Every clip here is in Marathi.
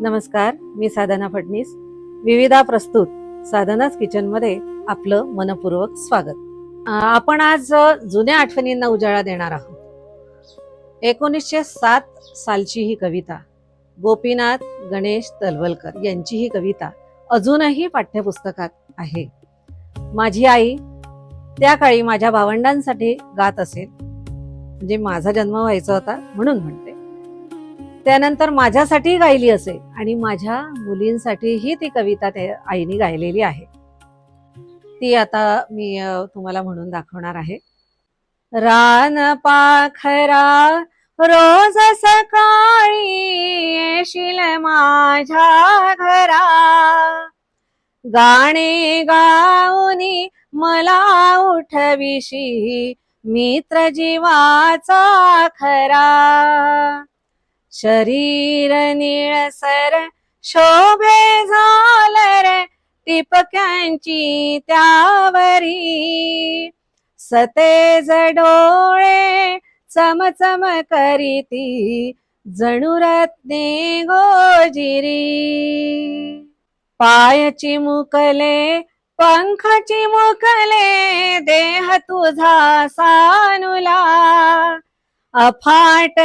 नमस्कार, मी साधना फडणीस. विविधा प्रस्तुत साधनाच किचन मध्ये आपलं मनपूर्वक स्वागत. आपण आज जुन्या आठवणींना उजाळा देणार आहोत. 1907 सालची ही कविता गोपीनाथ गणेश तलवलकर यांची ही कविता अजूनही पाठ्यपुस्तकात आहे. माझी आई त्या काळी माझ्या भावंडांसाठी गात असेल, म्हणजे माझा जन्म व्हायचा होता म्हणून म्हणते. त्यानंतर माझ्यासाठी गायली असेल आणि माझ्या मुलींसाठीही ती कविता त्या आईने गायलेली आहे. ती आता मी तुम्हाला म्हणून दाखवणार आहे. रान पाखरा रोज सकाळी येशील माझ्या घरा, गाणे गाऊनी मला उठविशी मित्र जीवाचा खरा. शरीर निळसर शोभे झालर टिपक्यांची त्यावरी, सतेज डोळे चमचम करीती जणू रत्ने गोजिरी. पाय चिमुकले पंख चिमुकले देह तुझा सानुला, अफाट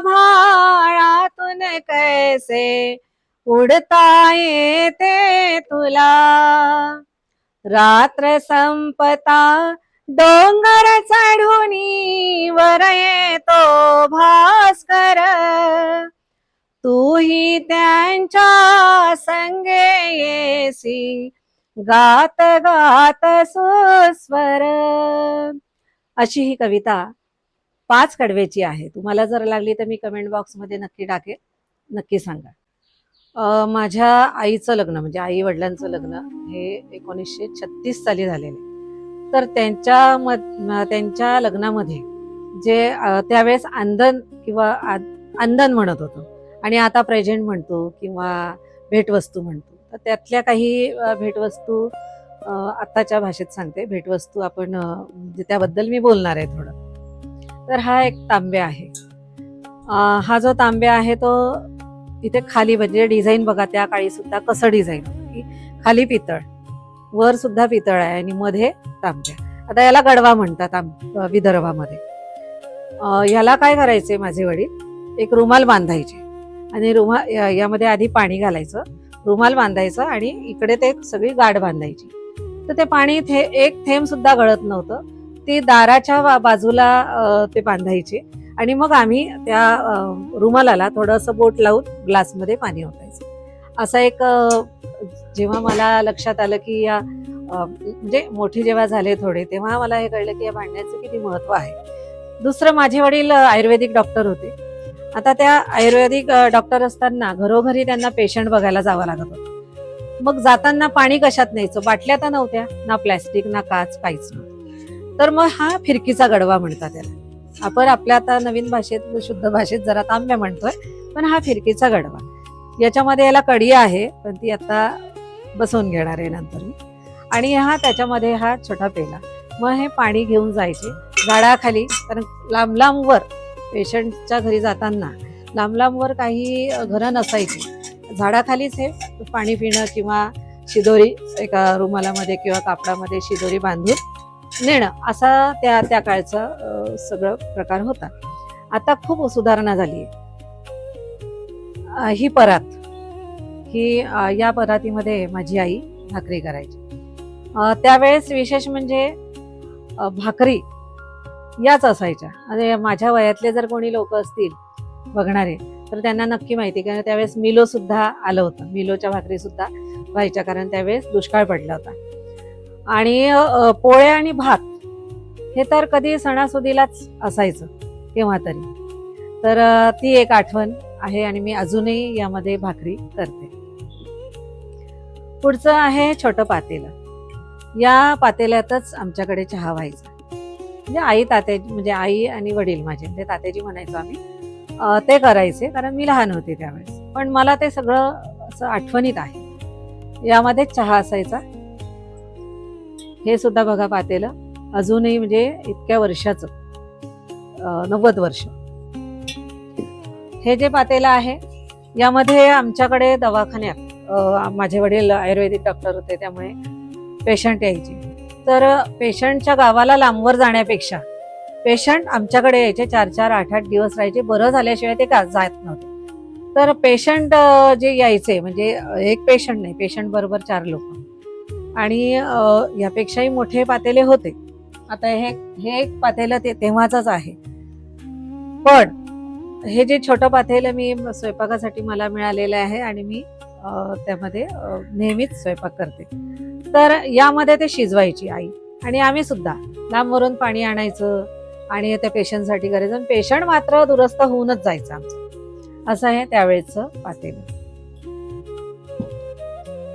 आभाळातून कैसे उडता येते तुला. रात्र संपता डोंगर चढूनी वर येतो भास्कर, तूही त्यांच्या संगे येसी गात गात सुस्वर. अशी ही कविता 5 कडव्याची आहे. तुम्हाला जर लागली तर मी कमेंट बॉक्स मध्ये नक्की टाकेल, नक्की सांगा. माझ्या आईचं लग्न म्हणजे आई वडिलांचं लग्न हे 1936 साली झालेले. तर त्यांच्या लग्नामध्ये जे त्यावेळेस आंदन किंवा आंदन म्हणत होतो आणि आता प्रेझेंट म्हणतो किंवा भेटवस्तू म्हणतो. तर त्यातल्या काही भेटवस्तू आताच्या भाषेत सांगते. भेटवस्तू आपण त्याबद्दल मी बोलणार आहे थोडं. तर हा एक तांब्या आहे. हा जो तांब्या आहे तो इथे खाली म्हणजे डिझाईन बघा, त्या काळी सुद्धा कसं डिझाईन होतं की खाली पितळ, वर सुद्धा पितळ आहे आणि मध्ये तांब्या. आता याला गडवा म्हणतात विदर्भामध्ये. याला काय करायचे माझे वडील, एक रुमाल बांधायचे आणि यामध्ये आधी पाणी घालायचं, रुमाल बांधायचं आणि इकडे ते सगळी गाठ बांधायची. तर ते पाणी एक थेंब सुद्धा गळत नव्हतं. ते दाराच्या बाजूला ते बांधायचे आणि मग आम्ही त्या रुमालाला थोडंसं बोट लावून ग्लासमध्ये पाणी ओतायचं. असा एक जेव्हा मला लक्षात आलं की या म्हणजे मोठी जेव्हा झाले थोडे, तेव्हा मला हे कळलं की या भांड्याचं किती महत्व आहे. दुसरं, माझे वडील आयुर्वेदिक डॉक्टर होते. आता त्या आयुर्वेदिक डॉक्टर असताना घरोघरी त्यांना पेशंट बघायला जावं लागत होतं. मग जाताना पाणी कशात न्यायचं, बाटल्या तर नव्हत्या, ना प्लॅस्टिक ना काच, काहीच नव्हतं. तर मग हा फिरकीचा गडवा म्हणतात त्याला. आपण आपल्या आता नवीन भाषेत शुद्ध भाषेत जरा तांब्या म्हणतोय, पण हा फिरकीचा गडवा. याच्यामध्ये याला कडी आहे पण ती आता बसवून घेणार आहे नंतर मी. आणि त्याच्यामध्ये हा छोटा पेला. मग हे पाणी घेऊन जायचे झाडाखाली, कारण लांब लांब वर पेशंटच्या घरी जाताना लांब लांब वर काही घरं नसायची, झाडाखालीच हे पाणी पिणं किंवा शिदोरी एका रुमालामध्ये किंवा कापडामध्ये शिदोरी बांधून नेणं, असा त्या काळचा सगळं प्रकार होता. आता खूप सुधारणा झाली आहे. ही परात, ही या परातीमध्ये माझी आई भाकरी करायची. त्यावेळेस विशेष म्हणजे भाकरी याच असायच्या. आणि माझ्या वयातले जर कोणी लोक असतील बघणारे तर त्यांना नक्की माहिती, कारण त्यावेळेस मिलो सुद्धा आलं होतं. मिलोच्या भाकरी सुद्धा व्हायच्या, कारण त्यावेळेस दुष्काळ पडला होता. आणि पोळे आणि भात हे तर कधी सणासुदीलाच असायचं केव्हा तरी. तर ती एक आठवण आहे आणि मी अजूनही यामध्ये भाकरी करते. पुढचं आहे छोटं पातेलं. या पातेल्यातच आमच्याकडे चहा व्हायचा. म्हणजे म्हणजे आई आणि वडील माझे, म्हणजे तात्याजी म्हणायचो आम्ही, ते करायचे, कारण मी लहान होते त्यावेळेस. पण मला ते सगळं असं आठवणीत आहे. यामध्ये चहा असायचा. हे सुद्धा बघा पातेलं अजूनही म्हणजे इतक्या वर्षाचं, 90 वर्ष. हे जे पातेलं आहे यामध्ये आमच्याकडे दवाखान्यात माझे वडील आयुर्वेदिक डॉक्टर होते, त्यामुळे पेशंट यायचे. तर पेशंटच्या गावाला लांबवर जाण्यापेक्षा पेशंट आमच्याकडे यायचे, 4-4, 8-8 दिवस राहायचे. बरं झाल्याशिवाय ते का जात नव्हते. तर पेशंट जे यायचे, म्हणजे एक पेशंट नाही, पेशंट बरोबर 4 लोक, आणि यापेक्षाही मोठे पातेले होते. आता हे एक पातेलं तेव्हाच आहे. पण हे जे छोटं पातेलं मी स्वयंपाकासाठी मला मिळालेलं आहे, आणि मी त्यामध्ये नेहमीच स्वयंपाक करते. तर यामध्ये ते शिजवायची आई, आणि आम्ही सुद्धा लांबवरून पाणी आणायचं आणि त्या पेशंटसाठी करायचं. पेशंट मात्र दुरुस्त होऊनच जायचं आमचं. असं आहे त्यावेळेचं पातेलं.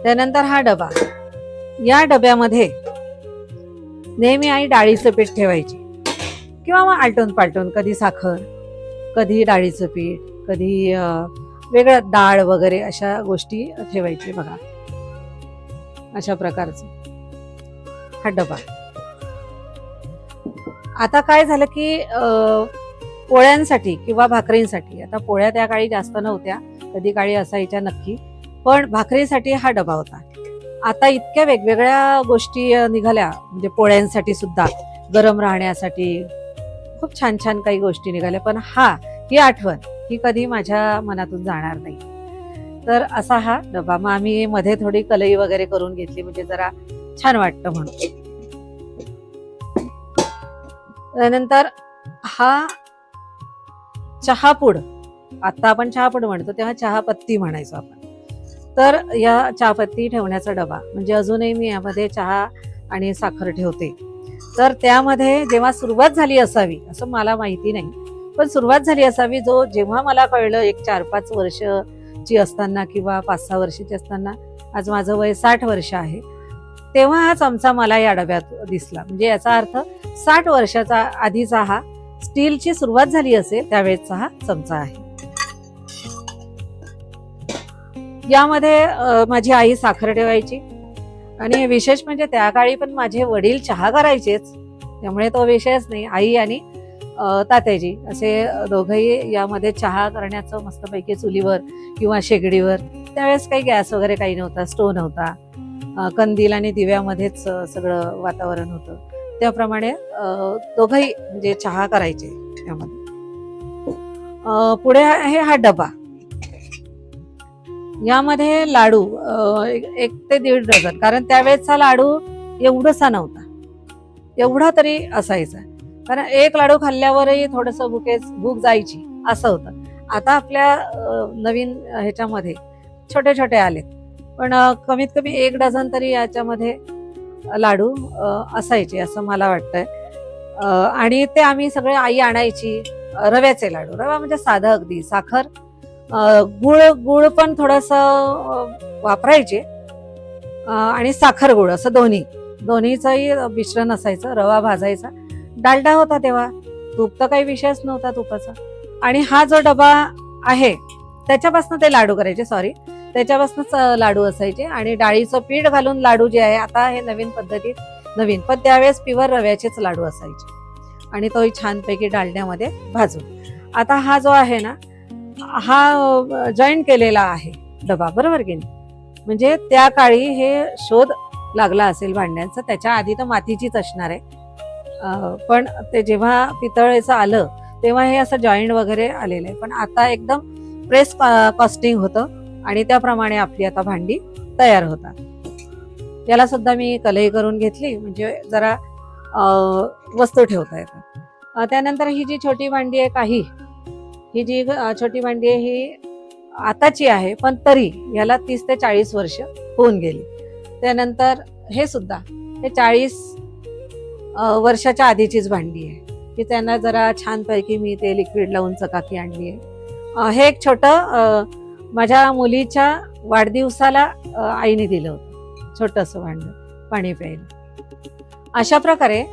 त्यानंतर हा डबा. या डब्यामध्ये नेहमी आई डाळीचं पीठ ठेवायची, किंवा मग आलटून पालटून, कधी साखर, कधी डाळीचं पीठ, कधी वेगळं डाळ वगैरे अशा गोष्टी ठेवायची. बघा, अशा प्रकारचं हा डबा. आता काय झालं की पोळ्यांसाठी किंवा भाकरींसाठी, आता पोळ्या त्या काळी जास्त नव्हत्या, कधी काळी असायच्या नक्की, पण भाकरीसाठी हा डबा होता. आता इतक्या वेगवेगळ्या गोष्टी निघाल्या, म्हणजे पोळ्यांसाठी सुद्धा गरम राहण्यासाठी खूप छान छान काही गोष्टी निघाल्या. पण ही आठवण ही कधी माझ्या मनातून जाणार नाही. तर असा हा डबा. मग आम्ही मध्ये थोडी कलई वगैरे करून घेतली, म्हणजे जरा छान वाटतं म्हणून. त्यानंतर हा चहापूड. आता आपण चहापूड म्हणतो, तेव्हा चहापत्ती म्हणायचो आपण. तर या चहापत्ती ठेवण्याचा डबा, म्हणजे अजूनही मी यामध्ये चहा आणि साखर ठेवते. तर त्यामध्ये जेव्हा सुरुवात झाली असावी, असं मला माहिती नाही, पण सुरुवात झाली असावी, जेव्हा मला कळलं, एक 4-5 वर्षाची असताना किंवा 5-6 वर्षाची असताना, आज माझं वय 60 वर्ष आहे, तेव्हा हा चमचा मला या डब्यात दिसला. म्हणजे याचा अर्थ 60 वर्षाचा आधीचा हा स्टीलची सुरुवात झाली असेल त्यावेळेचा हा चमचा आहे. यामध्ये माझी आई साखर ठेवायची, आणि विशेष म्हणजे त्या काळी पण माझे वडील चहा करायचेच, त्यामुळे तो विषयच नाही. आई आणि तात्याजी असे दोघंही यामध्ये चहा करण्याचं मस्तपैकी चुलीवर किंवा शेगडीवर, त्यावेळेस काही गॅस वगैरे काही नव्हता, स्टोव्ह नव्हता, कंदील आणि दिव्यामध्येच सगळं वातावरण होतं. त्याप्रमाणे दोघंही म्हणजे चहा करायचे त्यामध्ये. पुढे आहे हा डबा. यामध्ये लाडू 1 ते 1.5 डझन, कारण त्यावेळेचा लाडू एवढासा नव्हता, एवढा तरी असायचा, कारण एक लाडू खाल्ल्यावरही थोडस भूक जायची, असं होतं. आता आपल्या नवीन ह्याच्यामध्ये छोटे छोटे आले, पण कमीत कमी 1 डझन तरी याच्यामध्ये लाडू असायचे असं मला वाटतंय. आणि ते आम्ही सगळे आई आणायची. रव्याचे लाडू, रवा म्हणजे साधं अगदी, साखर, गुळ पण थोडस वापरायचे, आणि साखर गुळ असं दोन्हीचंही मिश्रण असायचं. रवा भाजायचा, डालडा होता तेव्हा, तूप तर काही विषयच नव्हता तुपाचा. आणि हा जो डबा आहे त्याच्यापासून ते लाडू करायचे, त्याच्यापासूनच लाडू असायचे. आणि डाळीचं पीठ घालून लाडू जे आहे, आता हे नवीन पद्धतीत, पण त्यावेळेस प्युअर रव्याचेच लाडू असायचे, आणि तोही छानपैकी डालड्यामध्ये भाजून. आता हा जो आहे ना, हा जॉईंट केलेला आहे डबा, बरोबर की नाही? म्हणजे त्या काळी हे शोध लागला असेल भांड्यांचा, त्याच्या आधी तर मातीचीच असणार आहे, पण ते जेव्हा पितळेचं आलं तेव्हा हे असं जॉईंट वगैरे आलेलं आहे. पण आता एकदम प्रेस कास्टिंग होतं, आणि त्याप्रमाणे आपली आता भांडी तयार होतात. याला सुद्धा मी कलई करून घेतली, म्हणजे जरा वस्तू ठेवता येतात. त्यानंतर ही जी छोटी भांडी आहे, ही जी छोटी भांडी आहे ही आताची आहे, पण तरी याला 30 ते 40 वर्ष होऊन गेली. त्यानंतर हे सुद्धा हे 40 वर्षाच्या आधीचीच भांडी आहे, की त्यांना जरा छानपैकी मी ते लिक्विड लावून चकाकी आणली आहे. हे एक छोटं माझ्या मुलीच्या वाढदिवसाला आईने दिलं होतं, छोटंसं भांड पाणी प्यायला. अशा प्रकारे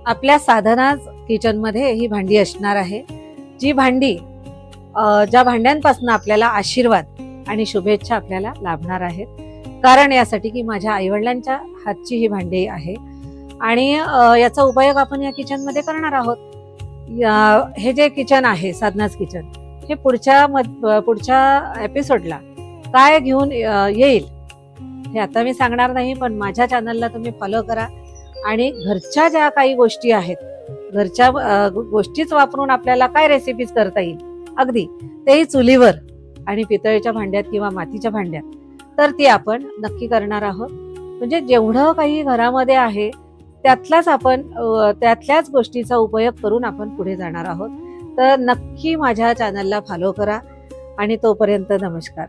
आपल्या साधना किचनमध्ये ही भांडी असणार आहे, जी भांडी ज्या भांड्यांपासून आपल्याला आशीर्वाद आणि शुभेच्छा आपल्याला लाभणार आहेत. कारण यासाठी की माझ्या आईवडिलांच्या हातची ही भांडी आहे, आणि याचा उपयोग आपण या किचनमध्ये करणार आहोत. हे जे किचन आहे, साधनाच किचन, हे पुढच्या एपिसोडला काय घेऊन येईल हे आता मी सांगणार नाही, पण माझ्या चॅनलला तुम्ही फॉलो करा आणि घरच्या ज्या काही गोष्टी आहेत घरच्या गोष्टीच वापरून आपल्याला काय रेसिपीज करता येईल अगदी तेही चुलीवर आणि पितळेच्या भांड्यात किंवा मातीच्या भांड्यात, तर ती आपण नक्की करणार आहोत. म्हणजे जेवढं काही घरामध्ये आहे त्यातल्याच गोष्टीचा उपयोग करून आपण पुढे जाणार आहोत. तर नक्की माझ्या चॅनलला फॉलो करा आणि तोपर्यंत नमस्कार.